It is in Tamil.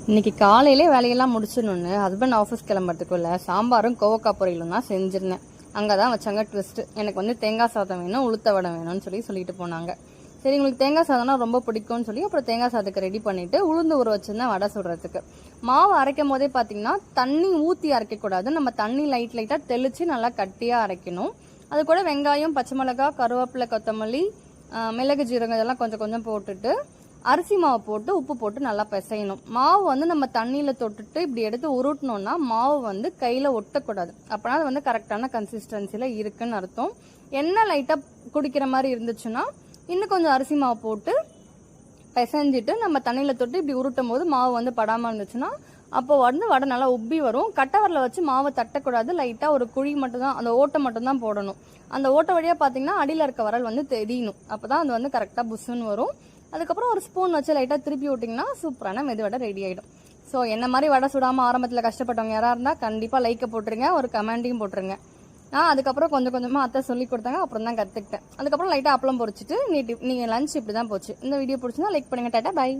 இன்னைக்கு காலையிலே வேலையெல்லாம் முடிச்சிடணுன்னு ஹஸ்பண்ட் ஆஃபீஸ் கிளம்புறதுக்குள்ள சாம்பாரும் கோவக்காய் பொரியலும் தான் செஞ்சிருந்தேன். அங்கே தான் வச்சாங்க ட்விஸ்ட்டு. எனக்கு வந்து தேங்காய் சாதம் வேணும், உளுத்த வடை வேணும்னு சொல்லிட்டு போனாங்க. சரி, உங்களுக்கு தேங்காய் சாதம்னா ரொம்ப பிடிக்கும்னு சொல்லி அப்புறம் தேங்காய் சாதத்துக்கு ரெடி பண்ணிவிட்டு உளுந்து ஊற வச்சுருந்தேன் வடை சுடுறதுக்கு. மாவு அரைக்கும் போதே பார்த்தீங்கன்னா தண்ணி ஊற்றி அரைக்கக்கூடாது. நம்ம தண்ணி லைட்டாக தெளித்து நல்லா கட்டியாக அரைக்கணும். அது கூட வெங்காயம், பச்சை மிளகாய், கருவேப்பிலை, கொத்தமல்லி, மிளகு, ஜீரகம் இதெல்லாம் கொஞ்சம் கொஞ்சம் போட்டுட்டு அரிசி மாவு போட்டு உப்பு போட்டு நல்லா பிசையணும். மாவு வந்து நம்ம தண்ணியில் தொட்டுட்டு இப்படி எடுத்து உருட்டணும்னா மாவு வந்து கையில் ஒட்டக்கூடாது. அப்போனா அது வந்து கரெக்டான கன்சிஸ்டன்சியில் இருக்குன்னு அர்த்தம். எண்ணெய் லைட்டாக குடிக்கிற மாதிரி இருந்துச்சுன்னா இன்னும் கொஞ்சம் அரிசி மாவு போட்டு பிசைஞ்சிட்டு நம்ம தண்ணியில் தொட்டு இப்படி உருட்டும் போது மாவு வந்து படாமல் இருந்துச்சுன்னா அப்போ வந்து வடை நல்லா உப்பி வரும். கட்டவரில் வச்சு மாவை தட்டக்கூடாது. லைட்டாக ஒரு குழி மட்டும்தான், அந்த ஓட்டை மட்டும்தான் போடணும். அந்த ஓட்டை வழியாக பார்த்தீங்கன்னா அடியில் இருக்க வரல் வந்து தெரியணும். அப்போ தான் அது வந்து கரெக்டாக புஷ்ஷுன்னு வரும். அதுக்கப்புறம் ஒரு ஸ்பூன் வச்சு லைட்டாக திருப்பி விட்டிங்கன்னா சூப்பரான மெது வடை ரெடி ஆகிடும். ஸோ என்ன மாதிரி வடை சுடாமல் ஆரம்பத்தில் கஷ்டப்பட்டவங்க யாராக இருந்தால் கண்டிப்பாக லைக்கை போட்டுருங்க, ஒரு கமெண்ட்டையும் போட்டுருங்க. அதுக்கப்புறம் கொஞ்சம் கொஞ்சமாக அத்தை சொல்லி கொடுத்தாங்க, அப்புறம் தான் கற்றுக்கிட்டேன். அதுக்கப்புறம் லைட்டாக அப்பளம் பொரிச்சிட்டு நீங்கள் லஞ்ச் இப்படி தான் போச்சு. இந்த வீடியோ பிடிச்சிருந்தா லைக் பண்ணுங்கள். Tata, by.